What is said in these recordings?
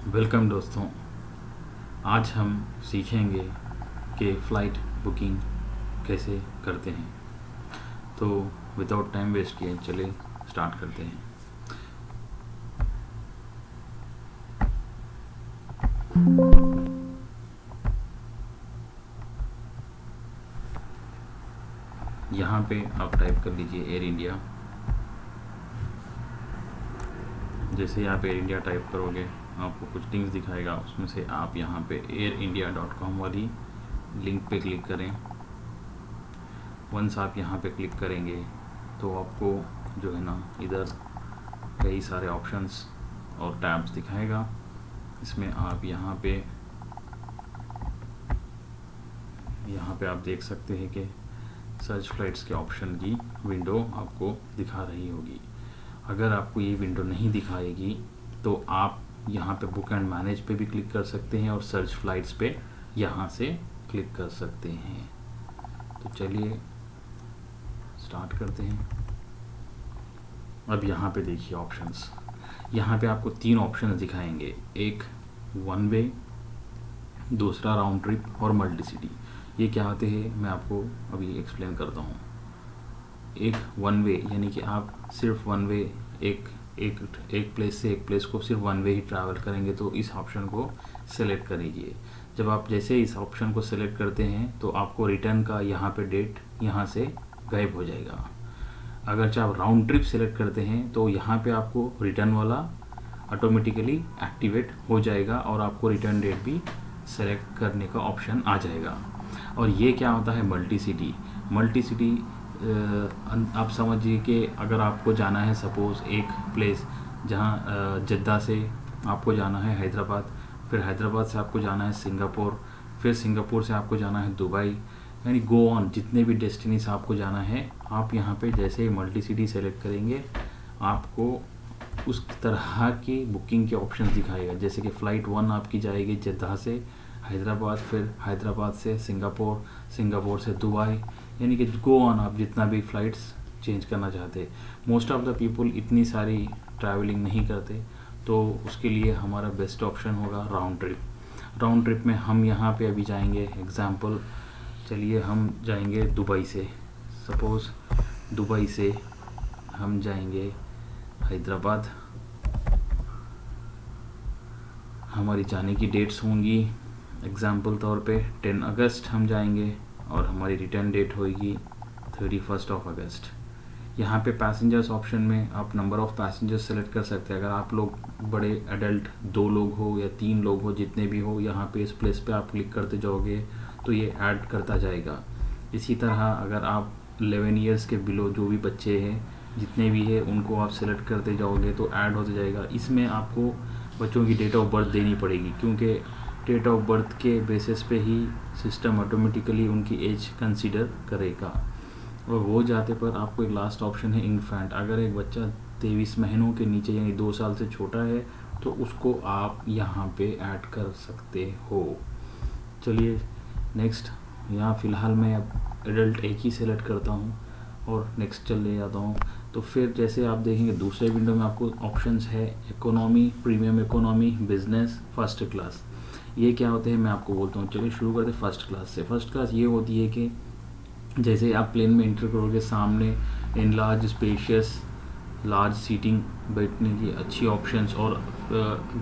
Welcome दोस्तों। आज हम सीखेंगे कि फ़्लाइट बुकिंग कैसे करते हैं। तो विदाउट टाइम वेस्ट किए चले स्टार्ट करते हैं। यहाँ पे आप टाइप कर लीजिए एयर इंडिया। जैसे ही आप एयर इंडिया टाइप करोगे आपको कुछ लिंक्स दिखाएगा, उसमें से आप यहाँ पे airindia.com वाली लिंक पे क्लिक करें। वंस आप यहाँ पे क्लिक करेंगे तो आपको जो है ना इधर कई सारे ऑप्शंस और टैब्स दिखाएगा। इसमें आप यहाँ पे आप देख सकते हैं कि सर्च फ्लाइट्स के ऑप्शन की विंडो आपको दिखा रही होगी। अगर आपको ये विंडो नहीं दिखाएगी तो आप यहाँ पे बुक एंड मैनेज पे भी क्लिक कर सकते हैं और सर्च फ्लाइट्स पे यहाँ से क्लिक कर सकते हैं। तो चलिए स्टार्ट करते हैं। अब यहाँ पे देखिए ऑप्शंस। यहाँ पे आपको 3 ऑप्शन दिखाएंगे, एक वन वे, दूसरा राउंड ट्रिप और मल्टी सिटी। ये क्या होते हैं मैं आपको अभी एक्सप्लेन करता हूँ। एक वन वे यानी कि आप सिर्फ वन वे एक प्लेस से एक प्लेस को सिर्फ वन वे ही ट्रैवल करेंगे, तो इस ऑप्शन को सेलेक्ट कर लीजिए। जब आप जैसे इस ऑप्शन को सेलेक्ट करते हैं तो आपको रिटर्न का यहाँ पे डेट यहाँ से गायब हो जाएगा। अगर चाहे आप राउंड ट्रिप सेलेक्ट करते हैं तो यहाँ पे आपको रिटर्न वाला ऑटोमेटिकली एक्टिवेट हो जाएगा और आपको रिटर्न डेट भी सेलेक्ट करने का ऑप्शन आ जाएगा। और ये क्या होता है मल्टी सिटी। आप समझिए कि अगर आपको जाना है सपोज़ एक प्लेस जहाँ जद्दा से आपको जाना है हैदराबाद, फिर हैदराबाद से आपको जाना है सिंगापुर, फिर सिंगापुर से आपको जाना है दुबई, यानी गो ऑन जितने भी डेस्टिनीज आपको जाना है, आप यहाँ पे जैसे ही मल्टी सिटी सेलेक्ट करेंगे आपको उस तरह की बुकिंग के ऑप्शन दिखाएगा। जैसे कि फ़्लाइट 1 आपकी जाएगी जद्दा से हैदराबाद, फिर हैदराबाद से सिंगापुर, सिंगापुर से दुबई, यानी कि गो ऑन आप जितना भी फ़्लाइट्स चेंज करना चाहते। मोस्ट ऑफ द पीपल इतनी सारी ट्रैवलिंग नहीं करते, तो उसके लिए हमारा बेस्ट ऑप्शन होगा राउंड ट्रिप। राउंड ट्रिप में हम यहाँ पे अभी जाएंगे एग्ज़ाम्पल, चलिए हम जाएंगे दुबई से। सपोज़ दुबई से हम जाएंगे हैदराबाद। हमारी जाने की डेट्स होंगी एग्ज़ाम्पल तौर पे 10 अगस्त हम जाएंगे और हमारी रिटर्न डेट होगी 31 अगस्त। यहाँ पे पैसेंजर्स ऑप्शन में आप नंबर ऑफ़ पैसेंजर्स सेलेक्ट कर सकते हैं। अगर आप लोग बड़े एडल्ट 2 लोग हो या 3 लोग हो, जितने भी हो, यहाँ पे इस प्लेस पे आप क्लिक करते जाओगे तो ये ऐड करता जाएगा। इसी तरह अगर आप 11 ईयर्स के बिलो जो भी बच्चे हैं जितने भी है उनको आप सेलेक्ट करते जाओगे तो ऐड होता जाएगा। इसमें आपको बच्चों की डेट ऑफ बर्थ देनी पड़ेगी, क्योंकि डेट ऑफ बर्थ के बेसिस पे ही सिस्टम ऑटोमेटिकली उनकी एज कंसीडर करेगा। और वो जाते पर आपको एक लास्ट ऑप्शन है इन्फेंट। अगर एक बच्चा 23 महीनों के नीचे यानी 2 साल से छोटा है तो उसको आप यहाँ पे ऐड कर सकते हो। चलिए नेक्स्ट, यहाँ फ़िलहाल मैं अब एडल्ट एक ही सेलेक्ट करता हूँ और नेक्स्ट चले जाता हूँ। तो फिर जैसे आप देखेंगे दूसरे विंडो में आपको ऑप्शंस है economy, premium economy, business, first class. ये क्या होते हैं मैं आपको बोलता हूँ। चलिए शुरू करते हैं फर्स्ट क्लास से। फर्स्ट क्लास ये होती है कि जैसे आप प्लेन में एंटर करोगे सामने in large spacious large seating, बैठने की अच्छी ऑप्शंस और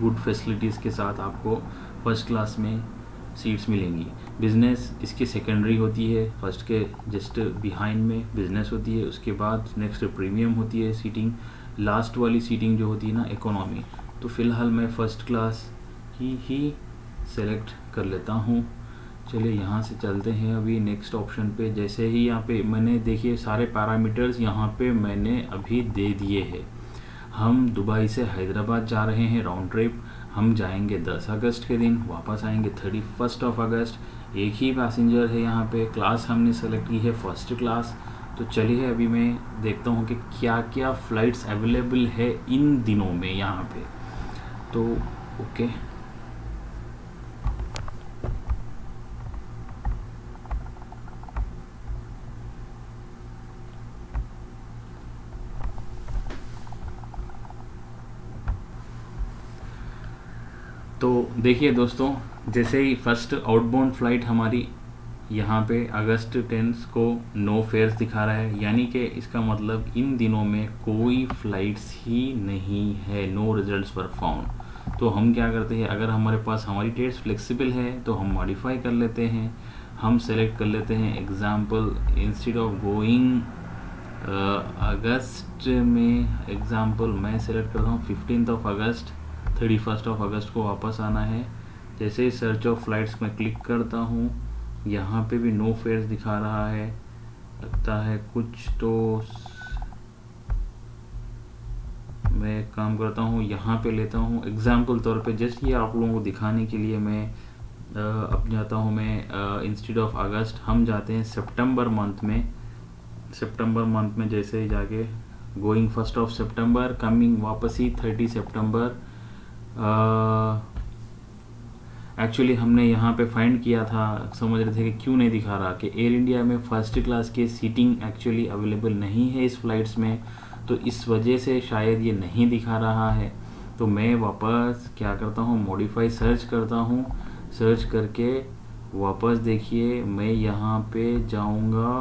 गुड फैसिलिटीज़ के साथ आपको फर्स्ट क्लास में सीट्स मिलेंगी। बिज़नेस इसकी सेकेंडरी होती है, फर्स्ट के जस्ट बिहाइंड में बिज़नेस होती है। उसके बाद नेक्स्ट प्रीमियम होती है सीटिंग, लास्ट वाली सीटिंग जो होती है ना इकोनॉमी। तो फ़िलहाल मैं फ़र्स्ट क्लास ही सेलेक्ट कर लेता हूँ। चलिए यहाँ से चलते हैं अभी नेक्स्ट ऑप्शन पे। जैसे ही यहाँ पे मैंने देखिए सारे पैरामीटर्स यहाँ पे मैंने अभी दे दिए हैं। हम दुबई से हैदराबाद जा रहे हैं राउंड ट्रिप। हम जाएंगे 10 अगस्त के दिन, वापस आएंगे 31 अगस्त। एक ही पैसेंजर है यहाँ पे, क्लास हमने सेलेक्ट की है फर्स्ट क्लास। तो चलिए अभी मैं देखता हूँ कि क्या क्या फ़्लाइट्स अवेलेबल है इन दिनों में यहाँ पे। तो ओके, तो देखिए दोस्तों, जैसे ही फर्स्ट आउटबाउंड फ्लाइट हमारी यहाँ पे अगस्त 10 को नो फेयर्स दिखा रहा है, यानी कि इसका मतलब इन दिनों में कोई फ़्लाइट्स ही नहीं है, नो रिजल्ट्स वर फाउंड। तो हम क्या करते हैं, अगर हमारे पास हमारी डेट्स फ्लेक्सिबल है तो हम मॉडिफाई कर लेते हैं, हम सेलेक्ट कर लेते हैं एग्ज़ाम्पल इंस्टेड ऑफ गोइंग अगस्त में, एग्ज़ाम्पल मैं सेलेक्ट करता हूँ 15 अगस्त, 31 अगस्त को वापस आना है। जैसे ही सर्च ऑफ फ्लाइट्स में क्लिक करता हूँ, यहाँ पे भी नो फेयर्स दिखा रहा है, लगता है कुछ तो मैं एक काम करता हूँ, यहाँ पे लेता हूँ एग्ज़ाम्पल तौर पे, जस्ट ये आप लोगों को दिखाने के लिए मैं अब जाता हूँ, मैं इंस्टेड ऑफ अगस्त हम जाते हैं सितंबर मंथ में। सितंबर मंथ में जैसे ही जाके गोइंग 1 सितंबर, कमिंग वापस ही 30 सितंबर। एक्चुअली हमने यहाँ पे फाइंड किया था, समझ रहे थे कि क्यों नहीं दिखा रहा, कि एयर इंडिया में फर्स्ट क्लास के सीटिंग एक्चुअली अवेलेबल नहीं है इस फ्लाइट्स में, तो इस वजह से शायद ये नहीं दिखा रहा है। तो मैं वापस क्या करता हूँ, मॉडिफाई सर्च करता हूँ, सर्च करके वापस देखिए मैं यहाँ पे जाऊँगा,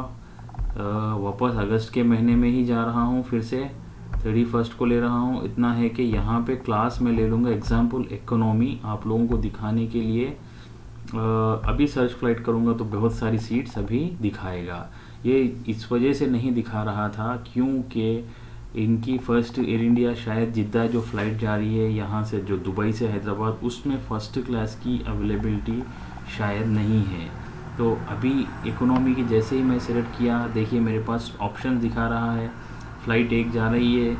वापस अगस्त के महीने में ही जा रहा हूँ, फिर से 31 को ले रहा हूँ। इतना है कि यहाँ पे क्लास में ले लूँगा एग्ज़ाम्पल इकोनॉमी, आप लोगों को दिखाने के लिए अभी सर्च फ्लाइट करूँगा तो बहुत सारी सीट्स अभी दिखाएगा। ये इस वजह से नहीं दिखा रहा था क्योंकि इनकी फ़र्स्ट एयर इंडिया शायद जिद्दा जो फ़्लाइट जा रही है यहाँ से, जो दुबई से हैदराबाद, उसमें फ़र्स्ट क्लास की अवेलेबिलिटी शायद नहीं है। तो अभी इकोनॉमी की जैसे ही मैं सेलेक्ट किया, देखिए मेरे पास ऑप्शन दिखा रहा है, फ़्लाइट 1 जा रही है।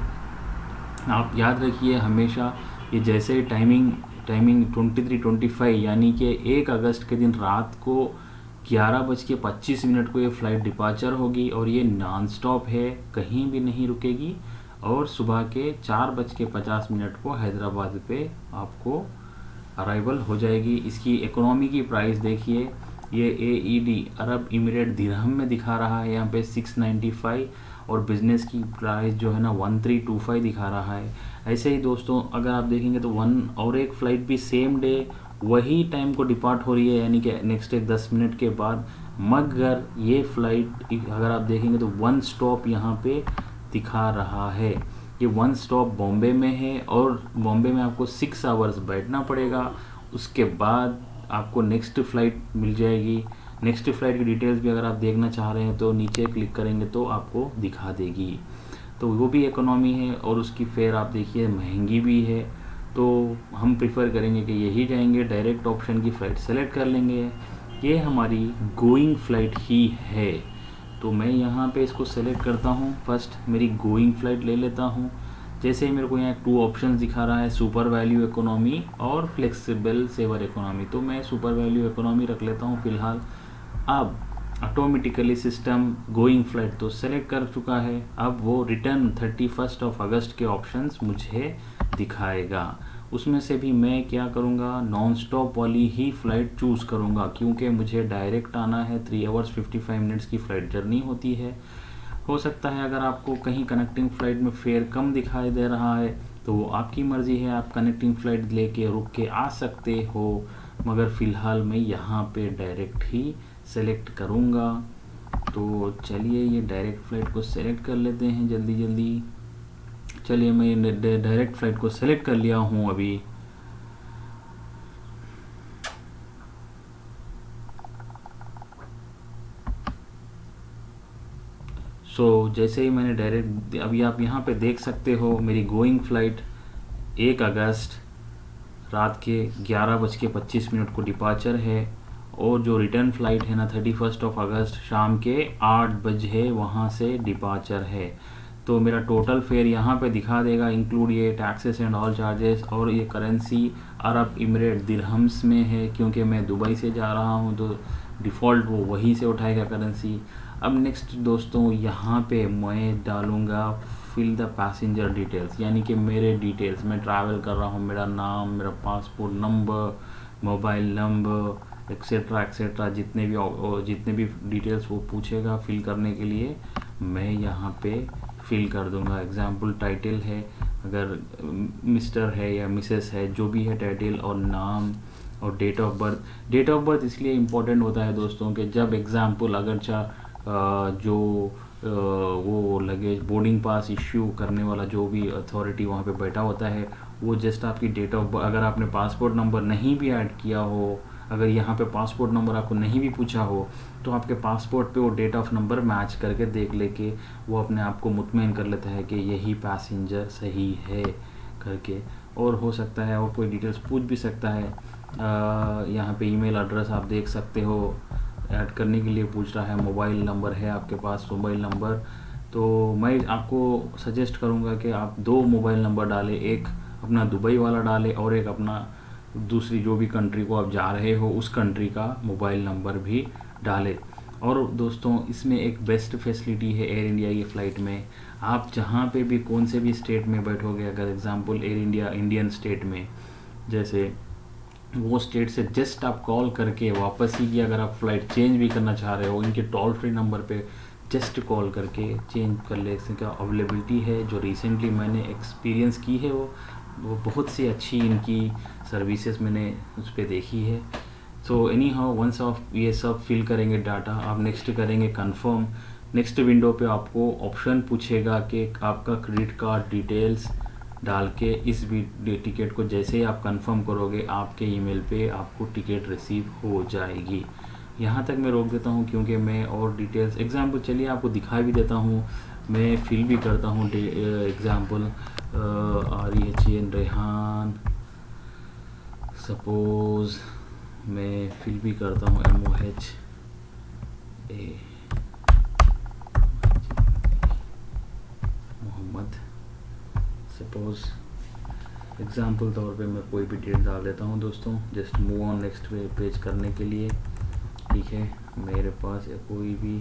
आप याद रखिए हमेशा, ये जैसे टाइमिंग 23:25 यानी कि 1 अगस्त के दिन रात को 11:25 को ये फ़्लाइट डिपार्चर होगी और ये नॉन स्टॉप है, कहीं भी नहीं रुकेगी, और सुबह के 4:50 को हैदराबाद पे आपको अराइवल हो जाएगी। इसकी इकोनॉमी की प्राइस देखिए, ये AED अरब इमिरेट दिरहम में दिखा रहा है यहाँ पे 695, और बिज़नेस की प्राइस जो है ना 1325 दिखा रहा है। ऐसे ही दोस्तों अगर आप देखेंगे तो और एक फ़्लाइट भी सेम डे वही टाइम को डिपार्ट हो रही है, यानी कि नेक्स्ट 10 मिनट के बाद, मगर ये फ़्लाइट अगर आप देखेंगे तो 1 स्टॉप यहाँ पे दिखा रहा है। ये 1 स्टॉप बॉम्बे में है और बॉम्बे में आपको 6 आवर्स बैठना पड़ेगा, उसके बाद आपको नेक्स्ट फ़्लाइट मिल जाएगी। नेक्स्ट फ़्लाइट की डिटेल्स भी अगर आप देखना चाह रहे हैं तो नीचे क्लिक करेंगे तो आपको दिखा देगी। तो वो भी इकोनॉमी है और उसकी फेयर आप देखिए महंगी भी है, तो हम प्रिफर करेंगे कि यही जाएंगे, डायरेक्ट ऑप्शन की फ़्लाइट सेलेक्ट कर लेंगे। ये हमारी गोइंग फ़्लाइट ही है, तो मैं यहाँ पे इसको सेलेक्ट करता हूँ, फर्स्ट मेरी गोइंग फ़्लाइट ले लेता हूँ। जैसे ही मेरे को यहाँ 2 ऑप्शंस दिखा रहा है, सुपर वैल्यू इकोनॉमी और फ्लेक्सिबल सेवर इकोनॉमी, तो मैं सुपर वैल्यू इकोनॉमी रख लेता हूँ फ़िलहाल। अब ऑटोमेटिकली सिस्टम गोइंग फ़्लाइट तो सेलेक्ट कर चुका है, अब वो रिटर्न 31 अगस्त के ऑप्शंस मुझे दिखाएगा। उसमें से भी मैं क्या करूँगा, नॉन स्टॉप वाली ही फ़्लाइट चूज़ करूँगा, क्योंकि मुझे डायरेक्ट आना है। 3 आवर्स 55 मिनट्स की फ़्लाइट जर्नी होती है। हो सकता है अगर आपको कहीं कनेक्टिंग फ़्लाइट में फेयर कम दिखाई दे रहा है तो वो आपकी मर्ज़ी है, आप कनेक्टिंग फ़्लाइट लेके रुक के आ सकते हो, मगर फ़िलहाल मैं यहाँ पे डायरेक्ट ही सेलेक्ट करूँगा। तो चलिए ये डायरेक्ट फ़्लाइट को सेलेक्ट कर लेते हैं जल्दी जल्दी। चलिए मैं डायरेक्ट फ़्लाइट को सेलेक्ट कर लिया हूँ अभी। जैसे ही मैंने डायरेक्ट, अभी आप यहाँ पे देख सकते हो मेरी गोइंग फ़्लाइट 1 अगस्त रात के 11:25 को डिपार्चर है, और जो रिटर्न फ़्लाइट है ना 31 अगस्त शाम के 8 बजे वहाँ से डिपार्चर है। तो मेरा टोटल फेयर यहाँ पे दिखा देगा, इंक्लूड ये टैक्सेस एंड ऑल चार्जेस, और ये करेंसी अरब इमिरेट दिरहम्स में है, क्योंकि मैं दुबई से जा रहा हूँ तो डिफ़ॉल्ट वो वहीं से उठाएगा करेंसी। अब नेक्स्ट दोस्तों यहाँ पे मैं डालूँगा फिल द पैसेंजर डिटेल्स, यानी कि मेरे डिटेल्स, मैं ट्रैवल कर रहा हूँ, मेरा नाम, मेरा passport number, mobile number, etcetera etcetera, जितने भी डिटेल्स वो पूछेगा फिल करने के लिए मैं यहाँ पे फिल कर दूँगा। एग्जाम्पल टाइटल है अगर मिस्टर है या मिसेस है, जो भी है टाइटल और नाम और date of birth. Date of birth इसलिए इम्पोर्टेंट होता है दोस्तों कि जब एग्ज़ाम्पल अगर जो वो लगेज बोर्डिंग पास इश्यू करने वाला जो भी अथॉरिटी वहाँ पे बैठा होता है, वो जस्ट आपकी डेट ऑफ, अगर आपने पासपोर्ट नंबर नहीं भी ऐड किया हो, अगर यहाँ पे पासपोर्ट नंबर आपको नहीं भी पूछा हो, तो आपके पासपोर्ट पे वो डेट ऑफ नंबर मैच करके देख लेके वो अपने आप को मुतमईन कर लेता है कि यही पैसेंजर सही है करके। और हो सकता है और कोई डिटेल्स पूछ भी सकता है। यहाँ पे ईमेल एड्रेस आप देख सकते हो, ऐड करने के लिए पूछ रहा है। मोबाइल नंबर है आपके पास, मोबाइल नंबर, तो मैं आपको सजेस्ट करूँगा कि आप 2 मोबाइल नंबर डालें, एक अपना दुबई वाला डालें और एक अपना दूसरी जो भी कंट्री को आप जा रहे हो उस कंट्री का मोबाइल नंबर भी डालें। और दोस्तों इसमें एक बेस्ट फैसिलिटी है एयर इंडिया की फ़्लाइट में, आप जहाँ पे भी कौन से भी स्टेट में बैठोगे, अगर example air India Indian state में, जैसे वो स्टेट से जस्ट आप कॉल करके वापस ही की अगर आप फ़्लाइट चेंज भी करना चाह रहे हो, इनके टोल फ्री नंबर पे जस्ट कॉल करके चेंज कर ले इसका अवेलेबिलिटी है। जो रिसेंटली मैंने एक्सपीरियंस की है वो बहुत सी अच्छी इनकी सर्विसेज मैंने उस पर देखी है। सो एनी हाउ वंस आप ये सब फिल करेंगे डाटा, आप नेक्स्ट करेंगे कंफर्म। नेक्स्ट विंडो पे आपको ऑप्शन पूछेगा कि आपका क्रेडिट कार्ड डिटेल्स डाल के इस टिकट को जैसे ही आप कंफर्म करोगे आपके ईमेल पे आपको टिकट रिसीव हो जाएगी। यहाँ तक मैं रोक देता हूँ क्योंकि मैं और डिटेल्स एग्जांपल चलिए आपको दिखा भी देता हूँ, मैं फिल भी करता हूँ एग्जांपल REHAN रेहान, सपोज़ मैं फिल भी करता हूँ MOHA मोहम्मद। सपोज़ एग्जांपल तौर पे मैं कोई भी डेट डाल देता हूँ दोस्तों, just move on next page करने के लिए। ठीक है, मेरे पास या कोई भी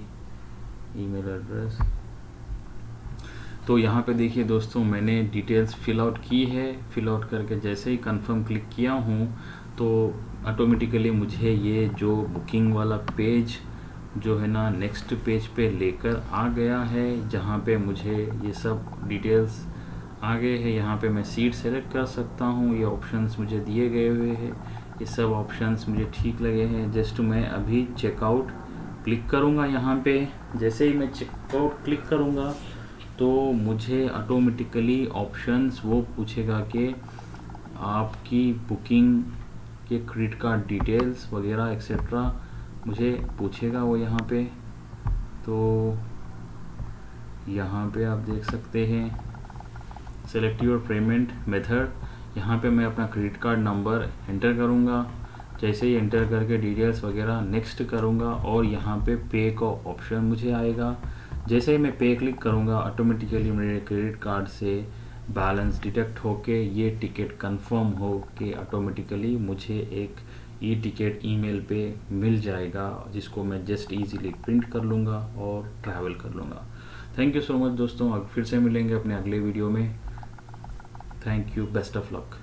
ईमेल एड्रेस, तो यहाँ पे देखिए दोस्तों मैंने डिटेल्स फिल आउट की है। फिल आउट करके जैसे ही कंफर्म क्लिक किया हूँ तो ऑटोमेटिकली मुझे ये जो बुकिंग वाला पेज जो है ना नेक्स्ट पेज पे लेकर आ गया है, जहाँ पे मुझे ये सब डिटेल्स आ गए हैं। यहाँ पे मैं सीट सेलेक्ट कर सकता हूँ, ये ऑप्शंस मुझे दिए गए हुए हैं, ये सब ऑप्शंस मुझे ठीक लगे हैं। जस्ट मैं अभी चेकआउट क्लिक करूँगा। यहाँ पे जैसे ही मैं चेकआउट क्लिक करूँगा तो मुझे ऑटोमेटिकली ऑप्शंस वो पूछेगा कि आपकी बुकिंग के क्रेडिट कार्ड डिटेल्स वगैरह एक्सेट्रा मुझे पूछेगा वो यहाँ पे। तो यहाँ पे आप देख सकते हैं सेलेक्ट योर पेमेंट मेथड, यहाँ पे मैं अपना क्रेडिट कार्ड नंबर एंटर करूँगा। जैसे ही एंटर करके डिटेल्स वगैरह नेक्स्ट करूँगा और यहाँ पे पे का ऑप्शन मुझे आएगा। जैसे ही मैं पे क्लिक करूँगा ऑटोमेटिकली मेरे क्रेडिट कार्ड से बैलेंस डिडक्ट होके ये टिकट कंफर्म हो के ऑटोमेटिकली मुझे एक ई टिकट ईमेल पे मिल जाएगा, जिसको मैं जस्ट इजीली प्रिंट कर लूँगा और ट्रैवल कर लूँगा। थैंक यू सो मच दोस्तों, अब फिर से मिलेंगे अपने अगले वीडियो में। Thank you, best of luck.